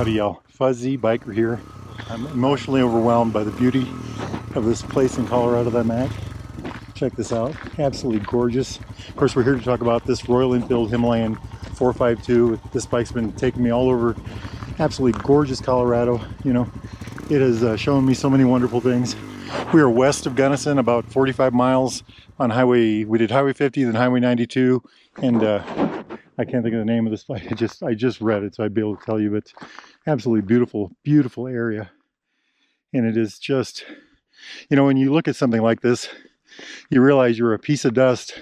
Howdy y'all, Fuzzy Biker here. I'm emotionally overwhelmed by the beauty of this place in Colorado that I'm at. Check this out, absolutely gorgeous. Of course, we're here to talk about this Royal Enfield Himalayan 452. This bike's been taking me all over absolutely gorgeous Colorado. You know, it has shown me so many wonderful things. We are west of Gunnison, about 45 miles on highway. We did Highway 50, then Highway 92, and I can't think of the name of this bike. I just read it, so I'd be able to tell you. But absolutely beautiful, beautiful area. And it is just, you know, when you look at something like this, you realize you're a piece of dust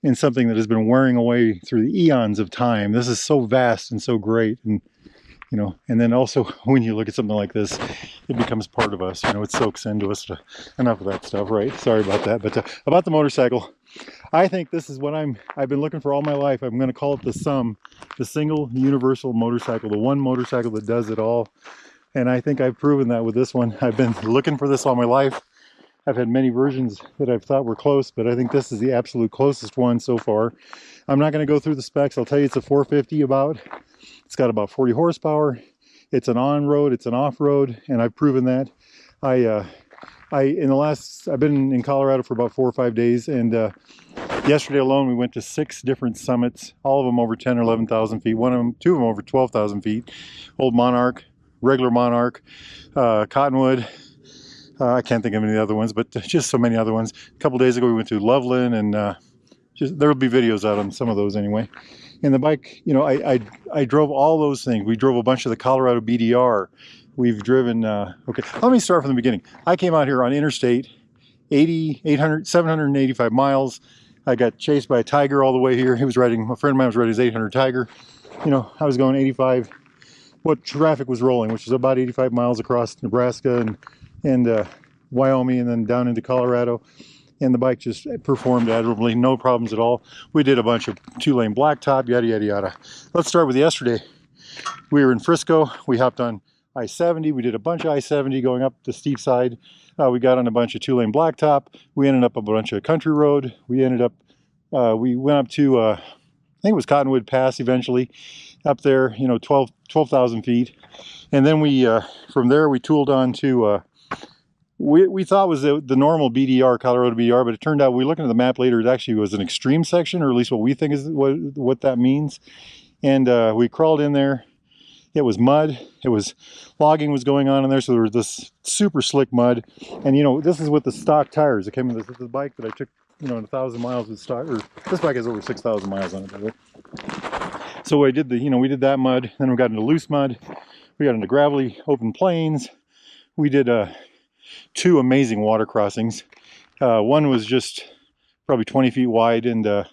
in something that has been wearing away through the eons of time. This is so vast and so great. And you know, and then also when you look at something like this, it becomes part of us. You know, it soaks into us. Enough of that stuff, right? Sorry about that. But about the motorcycle, I think this is what I've been looking for all my life. I'm going to call it the S.U.M, the single universal motorcycle, the one motorcycle that does it all. And I think I've proven that with this one. I've been looking for this all my life. I've had many versions that I've thought were close, but I think this is the absolute closest one so far. I'm not going to go through the specs. I'll tell you it's a 450 about. It's got about 40 horsepower. It's an on-road, it's an off-road, and I've proven that. I've been in Colorado for about 4 or 5 days, and yesterday alone we went to 6 different summits, all of them over 10 or 11,000 feet. Two of them over 12,000 feet. Old Monarch, regular Monarch, Cottonwood. I can't think of any other ones, but just so many other ones. A couple days ago we went to Loveland, and there will be videos out on some of those anyway. And the bike, you know, I drove all those things. We drove a bunch of the Colorado BDR. We've driven, okay, let me start from the beginning. I came out here on Interstate, 785 miles. I got chased by a tiger all the way here. A friend of mine was riding his 800 Tiger. You know, I was going 85, what traffic was rolling, which is about 85 miles across Nebraska and Wyoming, and then down into Colorado. And the bike just performed admirably, no problems at all. We did a bunch of 2-lane blacktop, yada, yada, yada. Let's start with yesterday. We were in Frisco. We hopped on I-70. We did a bunch of I-70 going up the steep side. We got on a bunch of 2-lane blacktop. We ended up a bunch of country road. We went up to, I think it was Cottonwood Pass eventually, up there, you know, 12,000 feet. And then from there, we tooled on to, we thought was the normal BDR, Colorado BDR, but it turned out, we looking at the map later, it actually was an extreme section, or at least what we think is what that means. And we crawled in there. It was mud. Logging was going on in there, so there was this super slick mud. And you know, this is with the stock tires. It came with the bike that I took, you know, 1,000 miles with stock. Or this bike has over 6,000 miles on it. So we did that mud. Then we got into loose mud. We got into gravelly open plains. We did 2 amazing water crossings. One was just probably 20 feet wide and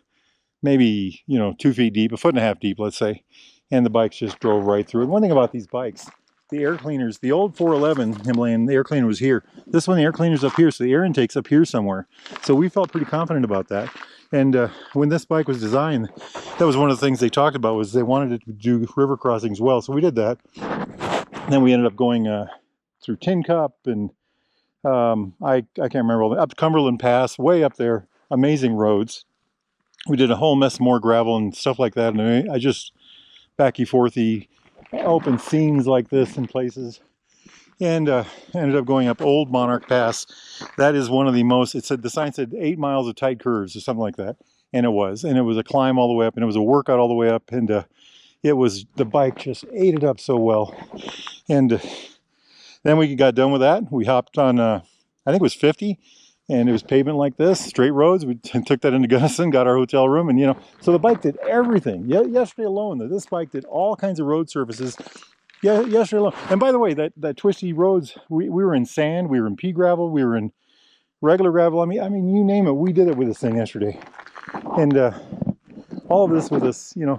maybe, you know, 2 feet deep, 1.5 feet deep, let's say. And the bikes just drove right through it. One thing about these bikes, the air cleaners, the old 411 Himalayan, the air cleaner was here. This one, the air cleaner's up here, so the air intake's up here somewhere. So we felt pretty confident about that. And when this bike was designed, that was one of the things they talked about, was they wanted it to do river crossings well. So we did that. And then we ended up going through Tin Cup and I can't remember, up Cumberland Pass, way up there, amazing roads. We did a whole mess more gravel and stuff like that, and I just backy-forthy open seams like this in places, and ended up going up Old Monarch Pass. That is one of the most, the sign said 8 miles of tight curves or something like that, and it was a climb all the way up, and it was a workout all the way up, and the bike just ate it up so well. And then we got done with that. We hopped on, I think it was 50, and it was pavement like this, straight roads. We took that into Gunnison, got our hotel room, and you know, so the bike did everything. Yesterday alone, this bike did all kinds of road surfaces. Yeah, yesterday alone. And by the way, that twisty roads, we were in sand, we were in pea gravel, we were in regular gravel. I mean, you name it, we did it with this thing yesterday. And all of this with this, you know.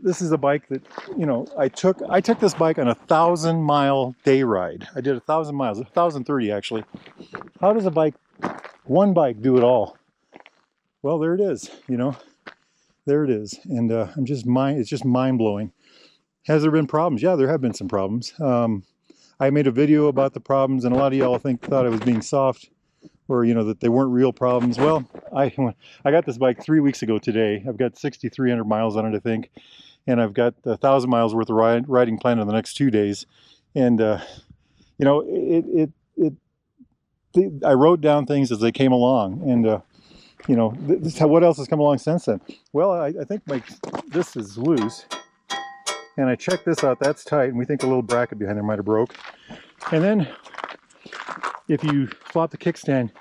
This is a bike that, you know, I took this bike on a 1,000-mile day ride. I did 1,000 miles, 1,030 actually. How does one bike do it all? Well, there it is, you know, there it is. And it's just mind-blowing. Has there been problems? Yeah, there have been some problems. I made a video about the problems, and a lot of y'all thought I was being soft, or, you know, that they weren't real problems. Well, I got this bike 3 weeks ago today. I've got 6,300 miles on it, I think. and I've got 1,000 miles worth of riding planned in the next 2 days. And you know, I wrote down things as they came along, and you know, what else has come along since then? Well, I think this is loose, and I checked this out. That's tight, and we think a little bracket behind there might have broke. And then if you flop the kickstand,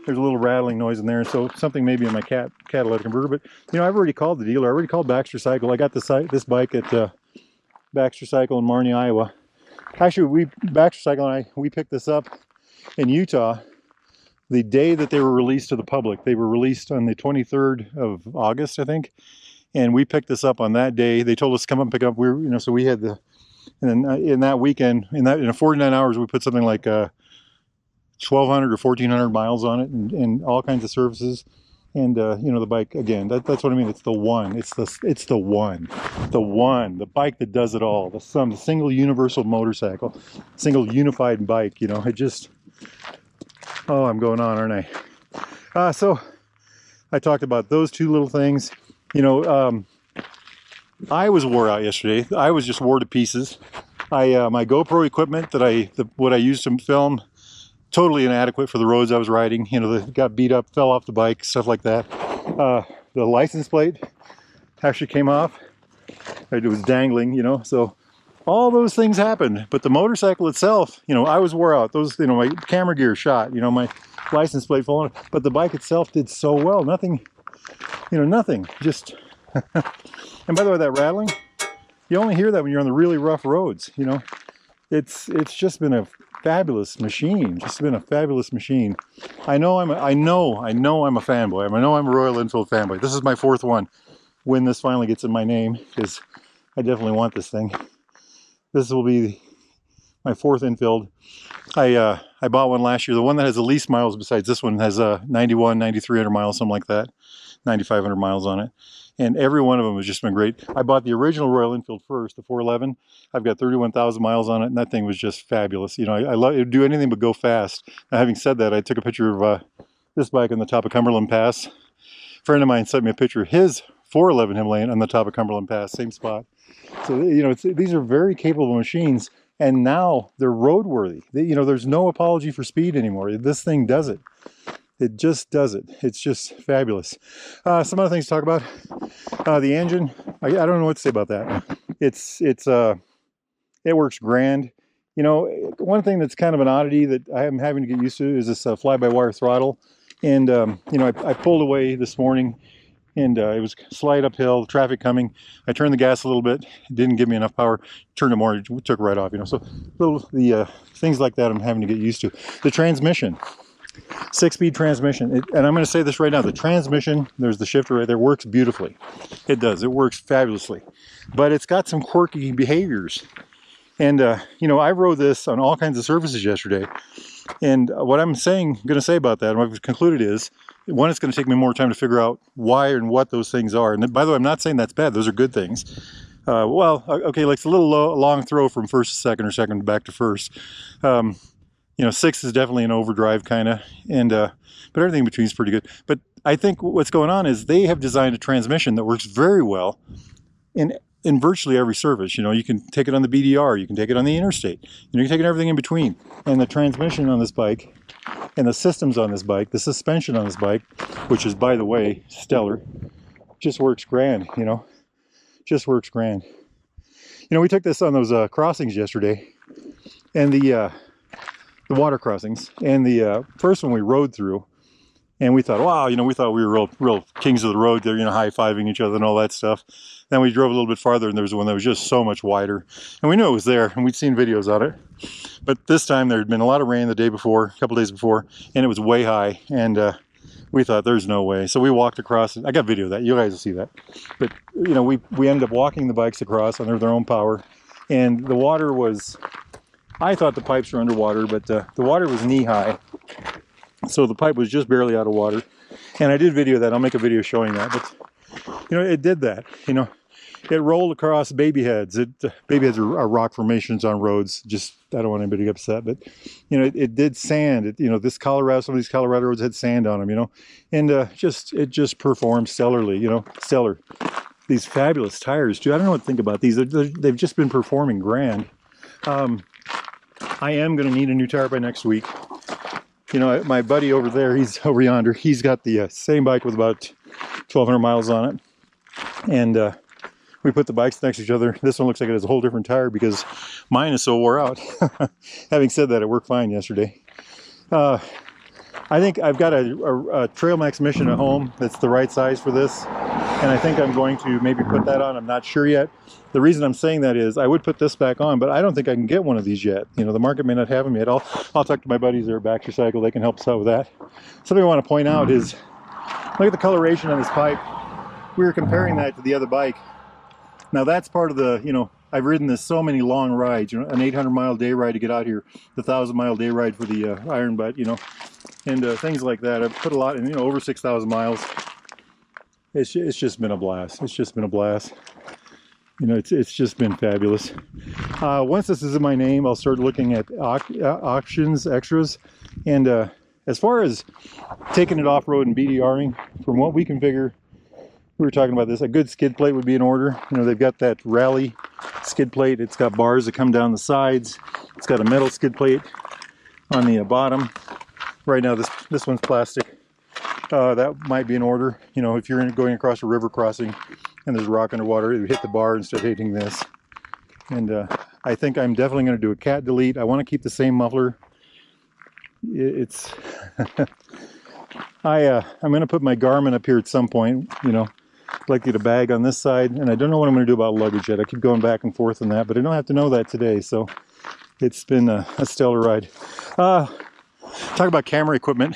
there's a little rattling noise in there, so something maybe in my catalytic converter. But you know, I've already called the dealer. I already called Baxter Cycle. I got this bike at Baxter Cycle in Marnie, Iowa. Actually, Baxter Cycle and we picked this up in Utah the day that they were released to the public. They were released on the 23rd of August, I think, and we picked this up on that day. They told us to come up and pick up. You know, so we had and then in that weekend, in 49 hours, we put something like 1,200 or 1,400 miles on it, and all kinds of services. And you know, the bike, again, that's what I mean. It's the one. It's the one. The bike that does it all. The single universal motorcycle, single unified bike. You know, it just. Oh, I'm going on, aren't I? So I talked about those two little things. You know, I was wore out yesterday. I was just wore to pieces. My GoPro equipment what I used to film, totally inadequate for the roads I was riding. You know, they got beat up, fell off the bike, stuff like that. The license plate actually came off. It was dangling, you know, so all those things happened. But the motorcycle itself, you know, I was wore out. Those, you know, my camera gear shot, you know, my license plate falling. But the bike itself did so well. Nothing, you know, nothing. Just, and by the way, that rattling, you only hear that when you're on the really rough roads, you know. It's just been a fabulous machine. Just been a fabulous machine. I know I'm a fanboy. I know I'm a Royal Enfield fanboy. This is my fourth one. When this finally gets in my name, because I definitely want this thing. This will be my fourth Enfield. I bought one last year. The one that has the least miles besides this one has 9,300 miles, something like that. 9,500 miles on it. And every one of them has just been great. I bought the original Royal Enfield first, the 411. I've got 31,000 miles on it, and that thing was just fabulous. You know, I love it. Would do anything but go fast. Now, having said that, I took a picture of this bike on the top of Cumberland Pass. A friend of mine sent me a picture of his 411 Himalayan on the top of Cumberland Pass, same spot. So, you know, these are very capable machines, and now they're roadworthy. You know, there's no apology for speed anymore. This thing does it. It just does it. It's just fabulous. Some other things to talk about. The engine, I don't know what to say about that. It works grand. You know, one thing that's kind of an oddity that I am having to get used to is this fly-by-wire throttle. And, you know, I pulled away this morning, and it was slight uphill, traffic coming. I turned the gas a little bit. It didn't give me enough power. Turned it more, it took right off, you know. So the things like that I'm having to get used to. The transmission. 6-speed transmission, and I'm going to say this right now, the transmission, there's the shifter right there, works beautifully. It does, it works fabulously, but it's got some quirky behaviors. And you know, I rode this on all kinds of surfaces yesterday, and what I'm going to say about that, and what I've concluded is, one, it's going to take me more time to figure out why and what those things are. And by the way, I'm not saying that's bad, those are good things. Well, okay, like it's a little long throw from first to second or second back to first. You know, 6 is definitely an overdrive kind of, and but everything in between is pretty good. But I think what's going on is they have designed a transmission that works very well in virtually every service. You know, you can take it on the BDR, you can take it on the interstate, you can take it everything in between. And the transmission on this bike, and the systems on this bike, the suspension on this bike, which is, by the way, stellar, just works grand. You know, just works grand. You know, we took this on those crossings yesterday, and the water crossings, and the first one we rode through, and we thought, wow, you know, we thought we were real kings of the road there, you know, high-fiving each other and all that stuff. Then we drove a little bit farther, and there was one that was just so much wider, and we knew it was there, and we'd seen videos on it. But this time there had been a lot of rain the day before, a couple days before, and it was way high, and we thought there's no way. So we walked across. I got video of that. You guys will see that. But you know, we ended up walking the bikes across under their own power, and the water was, I thought the pipes were underwater, but the water was knee-high. So the pipe was just barely out of water. And I did video that. I'll make a video showing that. But, you know, it did that. You know, it rolled across baby heads. Baby heads are rock formations on roads. Just, I don't want anybody to get upset. But, you know, it did sand. You know, some of these Colorado roads had sand on them, you know. And it just performed stellarly, you know, stellar. these fabulous tires too. I don't know what to think about these. They've just been performing grand. I am going to need a new tire by next week. You know, my buddy over there, he's over yonder, he's got the same bike with about 1,200 miles on it. And we put the bikes next to each other. This one looks like it has a whole different tire because mine is so wore out. Having said that, it worked fine yesterday. I think I've got a Trail Max Mission at home that's the right size for this. And I think I'm going to maybe put that on. I'm not sure yet. The reason I'm saying that is I would put this back on, but I don't think I can get one of these yet. You know, the market may not have them yet. I'll talk to my buddies there at Baxter Cycle. They can help us out with that. Something I want to point out is, look at the coloration on this pipe. We were comparing that to the other bike. Now that's part of the, you know, I've ridden this so many long rides, you know, an 800-mile day ride to get out here, the 1,000-mile day ride for the Iron Butt, you know, and things like that. I've put a lot in, you know, over 6,000 miles. It's just been a blast. It's just been a blast. You know, it's just been fabulous. Once this is in my name, I'll start looking at auctions, extras, and as far as taking it off-road and BDRing, from what we can figure, we were talking about this, a good skid plate would be in order. You know, they've got that rally skid plate. It's got bars that come down the sides. It's got a metal skid plate on the bottom. Right now, this one's plastic. That might be in order. You know, if you're going across a river crossing and there's a rock underwater, it would hit the bar instead of hitting this. And I think I'm definitely going to do a cat delete. I want to keep the same muffler. It's I'm going to put my Garmin up here at some point. You know, I'd like to get a bag on this side, and I don't know what I'm going to do about luggage yet. I keep going back and forth on that, but I don't have to know that today. So it's been a stellar ride. Talk about camera equipment.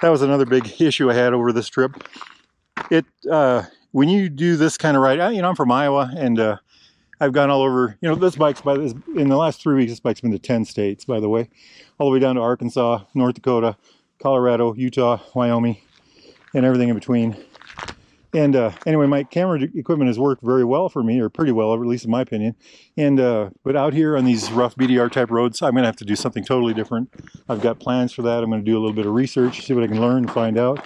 That was another big issue I had over this trip. When you do this kind of ride, you know, I'm from Iowa, and I've gone all over, you know, in the last 3 weeks, this bike's been to 10 states, by the way, all the way down to Arkansas, North Dakota, Colorado, Utah, Wyoming, and everything in between. And anyway, my camera equipment has worked very well for me, or pretty well, at least in my opinion. And but out here on these rough BDR type roads, I'm going to have to do something totally different. I've got plans for that. I'm going to do a little bit of research, see what I can learn and find out,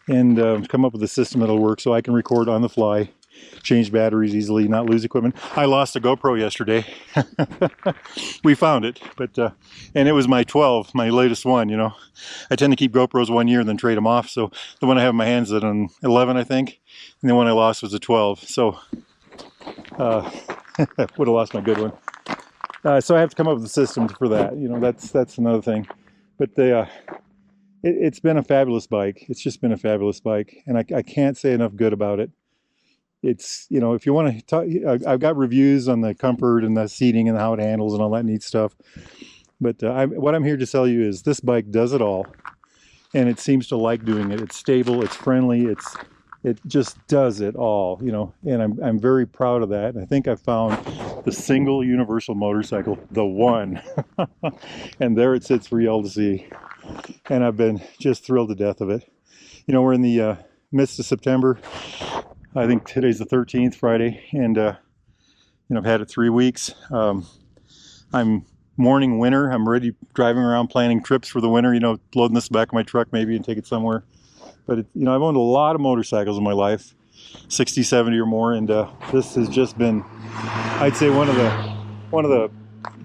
and come up with a system that'll work so I can record on the fly, change batteries easily, not lose equipment. I lost a GoPro yesterday. We found it, but and it was my 12, my latest one. You know, I tend to keep GoPros 1 year and then trade them off. So the one I have in my hands is an 11, I think, and the one I lost was a 12. So would have lost my good one. So I have to come up with a system for that. You know, that's another thing. But it's been a fabulous bike. It's just been a fabulous bike, and I can't say enough good about it. It's, you know, if you want to talk, I've got reviews on the comfort and the seating and how it handles and all that neat stuff. But what I'm here to tell you is this bike does it all, and it seems to like doing it. It's stable, it's friendly, it just does it all, you know, and I'm very proud of that. And I think I found the single universal motorcycle, the one, and there it sits for y'all to see. And I've been just thrilled to death of it. You know, we're in the midst of September. I think today's the 13th, Friday, and you know, I've had it 3 weeks. I'm mourning winter. I'm already driving around planning trips for the winter, you know, loading this back of my truck maybe and take it somewhere. But you know, I've owned a lot of motorcycles in my life, 60, 70 or more, and this has just been, I'd say, one of the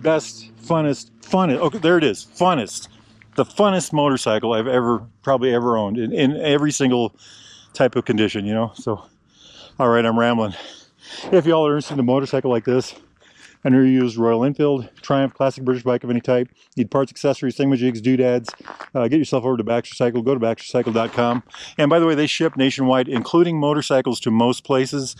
best, funnest, okay, there it is, the funnest motorcycle I've probably ever owned in every single type of condition, you know. So all right, I'm rambling. If y'all are interested in a motorcycle like this, I know you use Royal Enfield, Triumph, classic British bike of any type, need parts, accessories, thingamajigs, doodads, get yourself over to Baxter Cycle, go to baxtercycle.com. And by the way, they ship nationwide, including motorcycles, to most places.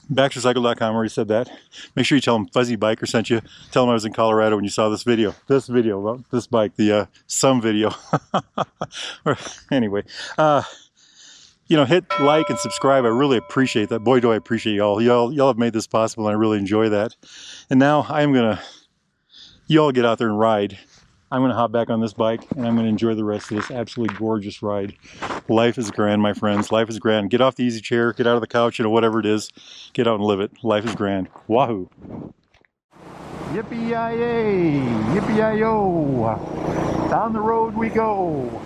Baxtercycle.com, already said that. Make sure you tell them Fuzzy Biker sent you. Tell them I was in Colorado when you saw this video. This video about this bike, the S.U.M video. Anyway, you know, hit like and subscribe. I really appreciate that. Boy, do I appreciate y'all. Y'all have made this possible, and I really enjoy that. And now y'all get out there and ride. I'm gonna hop back on this bike, and I'm gonna enjoy the rest of this absolutely gorgeous ride. Life is grand, my friends. Life is grand. Get off the easy chair, get out of the couch, you know, whatever it is. Get out and live it. Life is grand. Wahoo! Yippee-yi-yay! Yippee-yi-yo! Down the road we go.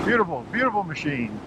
Beautiful, beautiful machine.